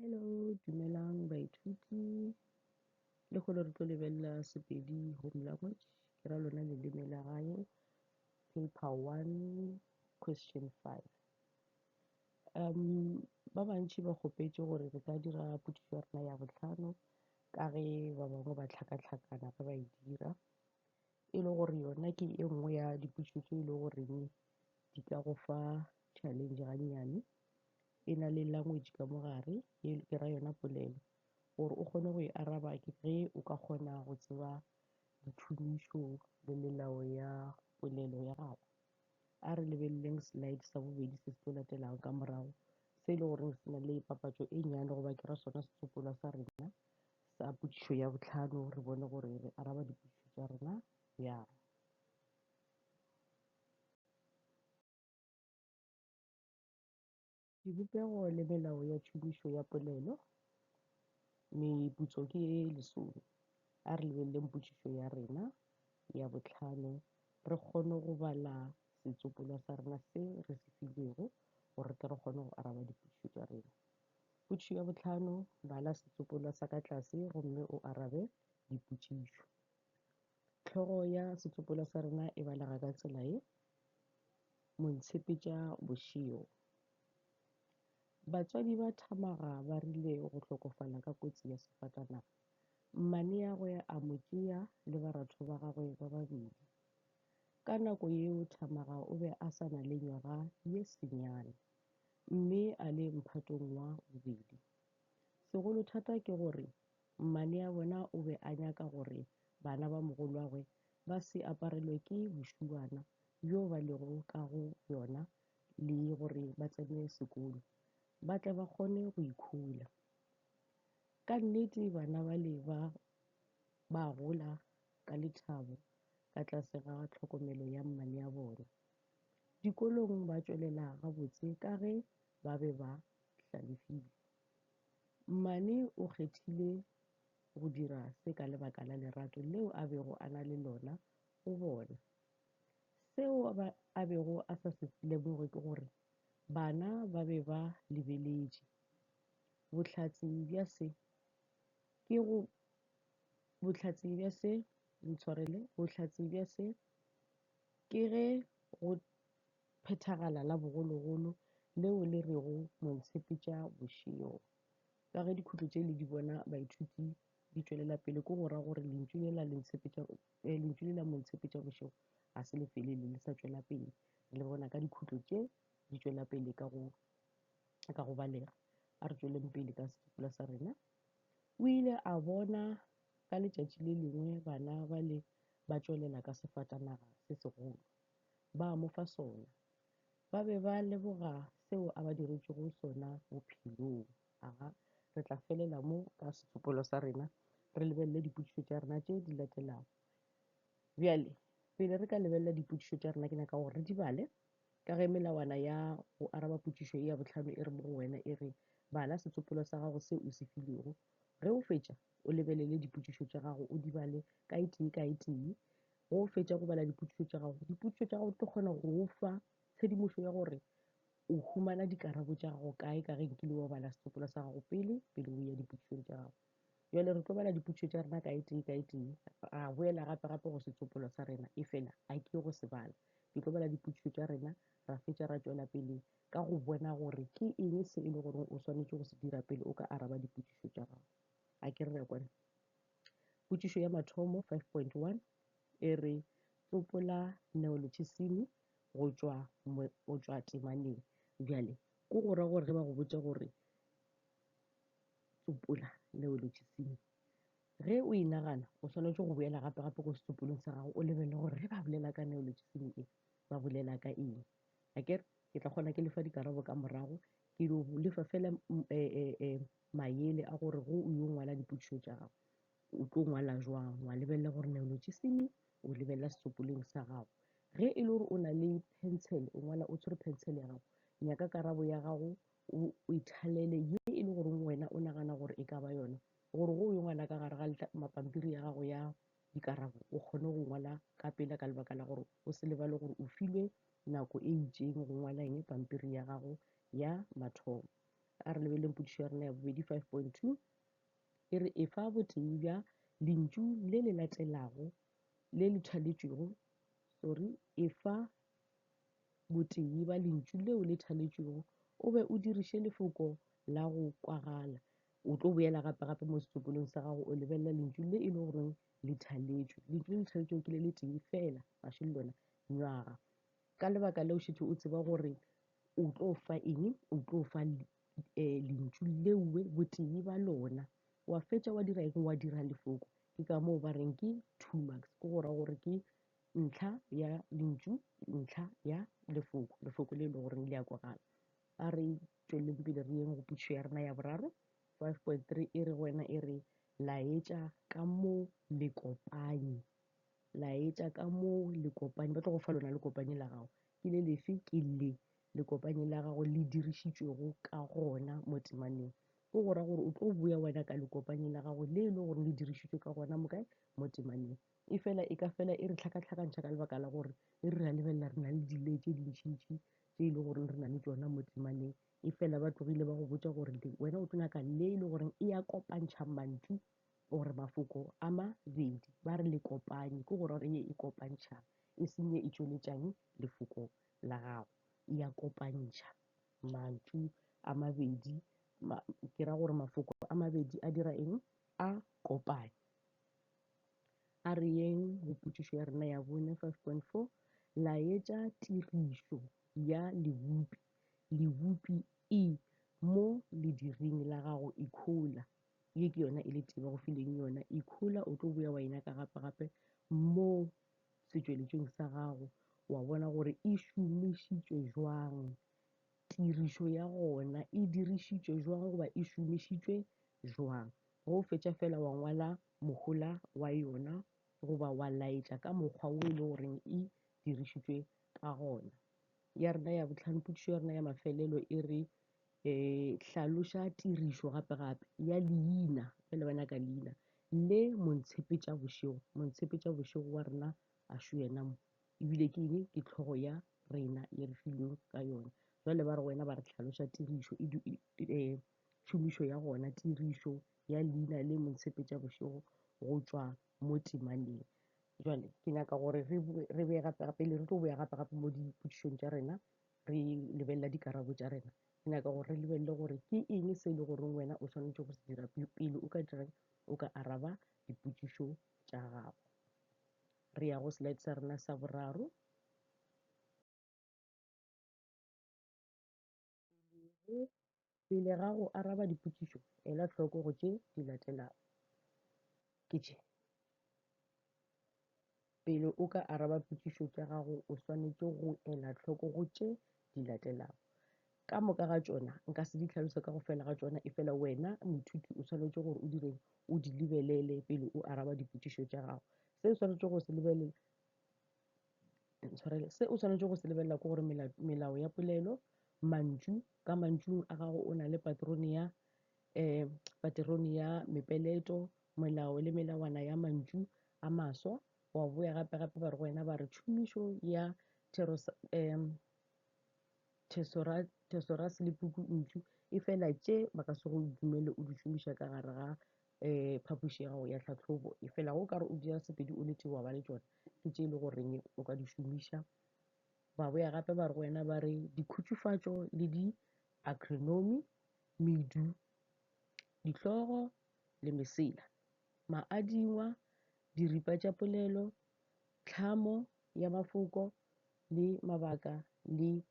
Hello, dumelang baithuti. Le kgone re tlo lebella Sepedi home language. Ke ra lona leleme la gae. Paper 1, question 5. Ba bantši ba kgopetše gore re ka dira potšišo ya rena ya bohlano ka ge ba bangwe ba hlaka-hlakana ge ba e dira. E le gore yona ke e nngwe ya dipotšišo tše e le goreng di ka go fa challenge gannyane. E na le language ka mogare, ke ra yona polelo. Gore o kgone go e araba ke ge o ka kgona go tseba dithumišo le melao ya polelo ya gago. A re lebeleleng slide sa bobedi se se tlo latelang ka morago, se e le goreng se na le papatšo e nnyane goba ke ra sona setsopolwa sa rena sa potšišo ya bohlano, re bone gore re araba dipotšišo tša rena bjang. Dibopego le melao ya tšhomišo ya polelo. Meputso ke e lesome. A re lebeleleng potšišo ya rena ya bohlano, re kgone go bala setsopolwa sa rena se re se filego gore ke re kgone go araba dipotšišo tša rena. Potšišo ya bohlano, bala setsopolwa sa ka tlase gomme o arabe dipotšišo. Hlogo ya setsopolwa sa rena e balega ka tsela ye: Montshepetša bošego. Batswadi ba Thamaga ba rile go hlokofala ka kotsi ya sefatanaga. Mmaneagwe a mo tšea le baratho ba gagwe ba babedi. Ka nako yeo Thamaga o be a sa na le nywaga ye senyane, mme a le mphatong wa bobedi. Segolo thata ke gore mmane a bona o be a nyaka gore bana ba mogolwagwe ba se aparelwe ke bošubana bjo ba lego ka go yona, le gore ba tsene sekolo ba tle ba kgone go ikhula. Ka nnete bana bale ba gola ka lethabo ka tlase ga tlhokomelo ya mmane ya bona. Dikolong ba tšwelela gabotse ka ge ba be ba hlalefile. Mmane o kgethile go dira se ka lebaka la lerato leo a bego a na le lona go bona. Seo a bego a sa se lemoge ke gore bana ba be ba lebeletše. Bohlatse bja se ke ge go phethagala la bogologolo leo le rego Montshepetša bošego. Ka ge dikhutlo tše le di bona baithuti di tšwelela pele, ke go ra gore lentšu le la Montshepetša bošego ga se le felele, le sa tšwela pele. Le bona ka dikhutlo tše di tšwela pele ka go balega. A re tšweleng pele ka setsopolwa sa rena. O ile a bona ka letšatši le lengwe bana ba tšwelela ka sefatanaga se segolo, ba mo fa sona. Ba be ba leboga seo a ba diretšego sona bophelong. Aga, re tla felela mo ka setsopolwa sa rena, re lebelele dipotšišo tša rena tše di latelago. Bjale pele re ka lebelela dipotšišo tša rena, ke nyaka gore re di bale ka ge melawana ya go araba potšišo e ya bohlano e re mo go wena e re bala setsopolwa sa gago se o se filego. Ge o fetša o lebelele dipotšišo tša gago, o di bale ka e tee ka e tee. Ge o fetša go bala dipotšišo tša gago di tlo kgona go o fa tshedimošo ya gore o humana dikarabo tša gago kae, ka ge nkile wa bala setsopolwa sa gago pele o ya dipotšišong tša gago. Jale re tlo bala dipotšišo tša rena ka e tee ka e tee, a boela gape go setsopolwa sa rena e fela a ke go se bala. Ke tlo bala dipotšišo tša rena, ra fetša ra tšwela pele ka go bona gore ke eng se e le gore o swanetše go se dira pele o ka araba dipotšišo tša gago. A ke re kwane. Potšišo ya mathomo 5.1 e re tsopola neologism go tšwa temaneng. Bjale ko go ra gore ge ba go botša gore tsopola neologism, ge o inagana o swanetše go boela gape ko setsopolweng sa gago o lebelele gore ge ba bolela ka neologism e ba bolela ka eng. Akere ke tla kgona ke lefa dikarabo ka morago, ke lefa fela maele a gore go o yo ngwala dipotšišo tša gago o tlo ngwala jwang, wa lebelela gore neologism o lebelela setsopolweng sa gago. Ge e le gore o na le pencil, o ngwala o tshwere pencil ya gago, nyaka karabo ya gago o ithalele ye e le gore wena o nagana gore e ka ba yona, gore go yo ngwala ka gare ga mapampiri ya gago ya dikarabo o kgone go ngwala ka pela ka lebaka la gore o se lebale gore o filwe nako e itseng go ngwala eng pampiri ya gago ya mathomo. a re lebeleng potšišo ya rena ya bobedi 5.2 e re e fa botee bja lentšu le le latelago le le thaletšwego e fa botee ba lentšu leo le thaletšwego o be o diriše lefoko la go kwagala o tlo boela gape mo setsopolong sa gago o lebelela lentšu le e le goreng le thaletšwe lentšu le le thaletšwego ke le le tee fela gaše le lona nywaga ka lebaka leo šetše o tseba gore o tlo fa eng o tlo fa lentšu leue botee ba lona wa fetša wa dira eng wa dira lefoko ke ka moo ba reng ke 2 marks ke go ra gore ke ntlha ya lentšu ntlha ya lefoko le e le goreng le ya kwagala a re tšweleng pele re yeng go potšišo ya rena ya boraro 5.3 e re go wena e re laetša ka mo lekopanye laetša ka mo lekopanye ba tlo go fa lona lekopanye la gago ke le lefe ke le lekopanye la gago le dirišitšwego ka gona mo temaneng go go ra gore o tlo boya wena ka lekopanye la gago le e le gore le dirišitšwe ka gona mo kae mo temaneng e fela e ka fela e re tlhakatlhakantšha ka lebaka la gore e re ra lebelela re na le dile tše dintšintši tše e le goreng re na le tšona mo temaneng e fela ba tlogile ba go botša gore wena o tlo nyaka le e le goreng e ya kopantšha mantšu gore mafoko a mabedi ba re le kopanye ke gore ye e kopantšha e senye e tšweletšang lefoko la gago e ya kopantšha mantšu a mabedi ke ra gore mafoko a mabedi a dira eng a kopane a re yeng go potšišo ya rena ya bone 5.4 laetša tirišo ya lebupi e mo lediring la gago ikhola ye ke yona e le teba go fileng yona ikhola o tlo boya wa inaka gape mo setšweletšong sa gago wa bona gore e šomišitšwe jwang tirišo ya gona e dirišitšwe jwang goba e šomišitšwe jwang go fetša fela wa ngwala mohola wa yona goba wa laetša ka mokgwa wo e le goreng e dirišitšwe ka gona ya rena ya bohlano potšišo ya rena ya mafelelo e re hlaloša tirišo gape ya leina fela bana ka leina le montshepetša bošego wa rena a šo yena mo ebile ke eng ke hlogo ya rena ye re filweng ka yona jwale ba re wena ba re hlaloša tirišo šomišo ya gona tirišo ya leina le montshepetša bošego go tšwa mo temaneng jwale ke nyaka gore re be gape le re tlo boya gape mo dipotšišong tša rena re lebelela dikarabo tša rena ke nyaka gore re lebelele gore ke eng se e le goreng wena o swanetše go se dira pele o ka araba dipotšišo tša gago re ya go slide sa rena sa boraro pele ga go araba dipotšišo ela hloko go tše di latelago ke tše pele o ka araba potšišo tša gago o swanetše go ela hloko go tše di latelago ka moka ga tšona nka se di tlhalose ka go fela ga tšona e fela wena moithuti o swanetše gore o direng o di lebelele pele o araba dipotšišo tša gago se o swanetše go se lebelela ke gore melao ya polelo mantšu ka mantšung a gago o na le paterone ya mepeleto melao le melawana ya mantšu a maswa wa boya gape ba re wena ba re tšhomišo ya thesaurus le puku ntšu e fela tše ba ka se go dumele o di šomiša ka gare ga phapoši ya gago ya tlhahlobo e fela go kare o dira sepedi o le tee wa ba le tšona ke tše e le goreng o ka di šomiša ba boya gape ba re wena ba re dikhutšofatšo le di-agronomy medu dihlogo le mesela maadingwa diripa tša polelo tlhamo ya mafoko le mabaka le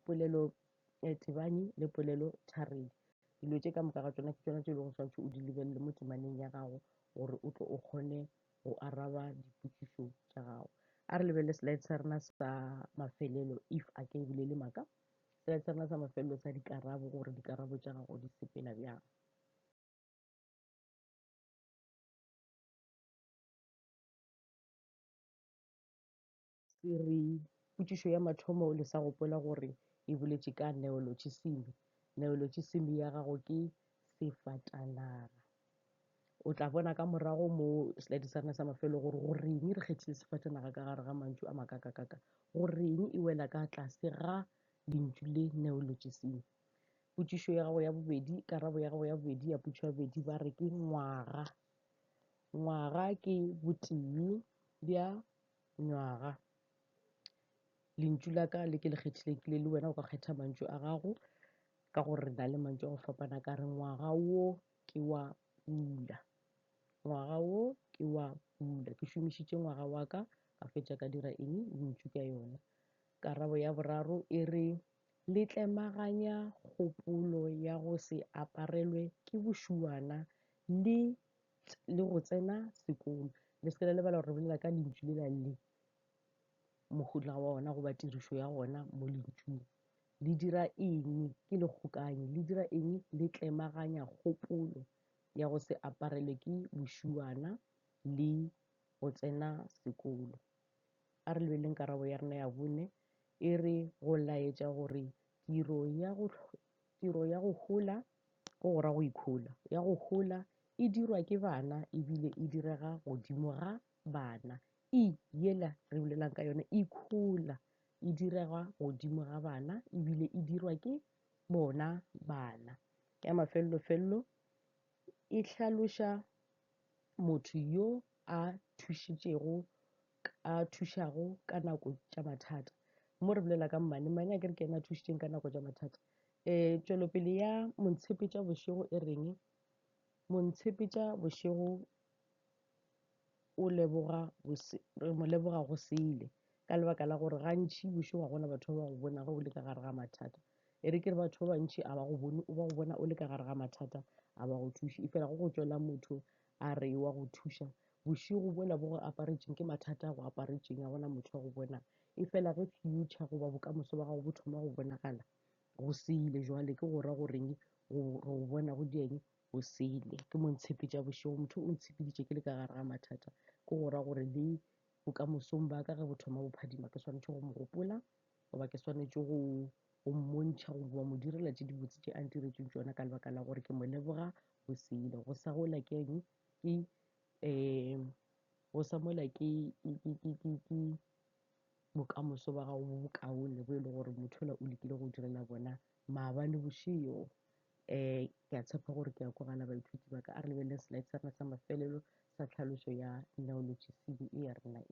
polelo tebanye le polelo tharedi dilo tše ka moka ga tšona ke tšona tše e lego swantšhe o di lebelele mo temaneng ya gago gore o tle o kgone go araba dipotšišo tša gago a re lebelele slide sa rena sa mafelelo if a ke ebile le maka slide sa rena sa mafelelo sa dikarabo gore dikarabo tša gago di sepela bjang re potšišo ya mathomo le sa gopola gore e boletše ka neologism ya gago ke sefatanaga o tla bona ka morago mo slide sa rena sa mafelo gore go reng re kgethile sefatanaga ka gare ga mantšu a makakakaka go reng e wela ka tlase ga lentšu le neologism Potšišo ya gago ya bobedi, karabo ya gago ya bobedi ya potšišo ya bobedi ba re ke ngwaga. Ngwaga ke botee bja ngwaga. Lentšu la ka le ke le kgethilekile le wena o ka kgetha mantšu a gago ka gore re na le mantšu a go fapana ka re ngwaga wo ke wa pula. Ngwaga wo ke wa pula. Ke šomišitše ngwaga wa ka fetša ka dira eng lentšu ka yona. Karabo ya boraro e re letlemaganya kgopolo ya go se aparelwe ke bošuana le go tsena sekolo. Le se ke la lebala gore re bolela ka lentšu le la le mohuta wa ona goba tirišo ya gona mo lentšung. Le dira eng ke lekgokanyi, le dira eng le tlemaganya kgopolo ya go se aparelwe ke bošuana le go tsena sekolo. A re lebeleng karabo ya rena ya bone e re go laetša gore tiro ya go gola go go ra go ikhola ya go gola e dirwa ke bana ebile e direga godimo ga bana. Yela re bolelang ka yone ikhola e direga godimo ga bana ebile e dirwa ke bona bana. Ya mafelelo e hlaloša motho yo a thušago ka nako tša mathata. Mo re bolela ka mane a kere ke ena a thušitšeng ka nako tša mathata. Tšwelopele ya Montshepiša Bošego e reng? Montshepiša Bošego mo leboga go sele ka lebaka la gore gantši bošego ga gona batho ba go bona ge o le ka gare ga mathata. E re ke re batho ba bantši a ba go bone, o ba go bona o le ka gare ga mathata a ba go thuše. E fela go tšwela motho a re wa go thuša. Bošego bola bo go aparetšeng ke mathata a go aparetšeng a gona motho wa go bona. E fela ge future goba bokamoso ba gago bo thoma go bonagala go sele jwale ke go ra goreng go bona go dieng go sele. Ke Montshepiša Bošego, motho o ntshepeditše ke le ka gare ga mathata ke go ra gore le bokamosong ba ka ge bo thoma bo phadima ke swanetše go mo gopola goba ke swanetše go mmontšha goba mo direla tše dibotse tše a ntiretseng tšona ka lebaka la gore ke mo leboga go sele. Go sa gola ke eng ke go sa mola ke bokamoso ba gago bo bokaone bo e le gore motho ola o lekile go direla bona maabane bošego. Ke a tshepa gore ke a kwagala baithuti ba ka. A re lebelele slide sa rena sa mafelelo sa tlhaloso ya neologism ya rena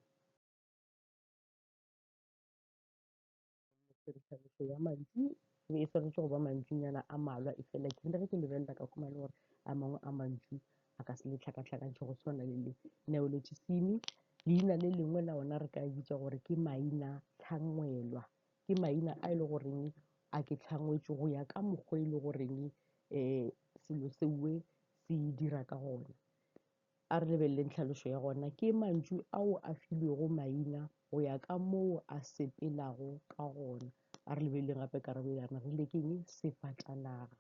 tlhaloso ya mantšu e swanetše go ba mantšunyana a malwa. E fela ke ge ke lebelela ka khumane gore a mangwe a mantšu a ka se le tlhakatlhakantšhe go tshwana le neologism. Leina le lengwe la ona re ka bitša gore ke maina tlhangwelwa. Ke maina a e le goreng a ke tlhangwetše go ya ka mokgwa e le goreng selo seuwe se dira ka gona. A re lebeleleng tlhaloso ya gona ke mantšu ao a filwego maina go ya ka moo a sepelago ka gona. A re lebeleleng gape karabo ya rena re ile ke eng sefatanaga.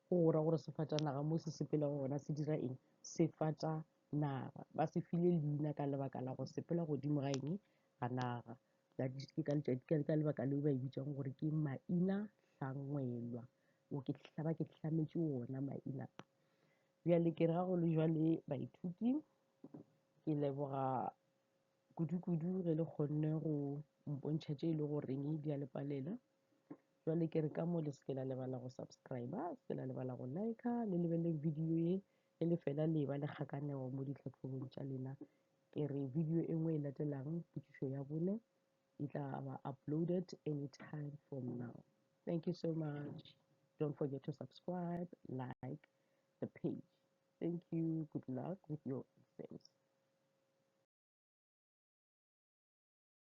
Go ra gore sefatanaga mo se sepelago gona se dira eng sefatanaga. Ba se file leina ka lebaka la go sepela godimo ga eng ga naga. Ke ka lebaka leo ba e bitsang gore ke maina tlhangwelwa. Ba ke hlametše ona maina. Bjale ke re ga go le jwale baithuti ke leboga kudu-kudu ge le kgonne go mpontšha tše e le goreng di a le palela. Jwale ke re ka mo le se ke la lebala go subscribe-a, se ke la lebala go like-a, le lebelele video ye e le fela le ba le kgakanego mo ditlhatlhobong tša lena. Ke re video e nngwe e latelang potšišo ya bone e tla ba uploaded anytime from now. Thank you so much. Don't forget to subscribe, like the page. Thank you. Good luck with your exams.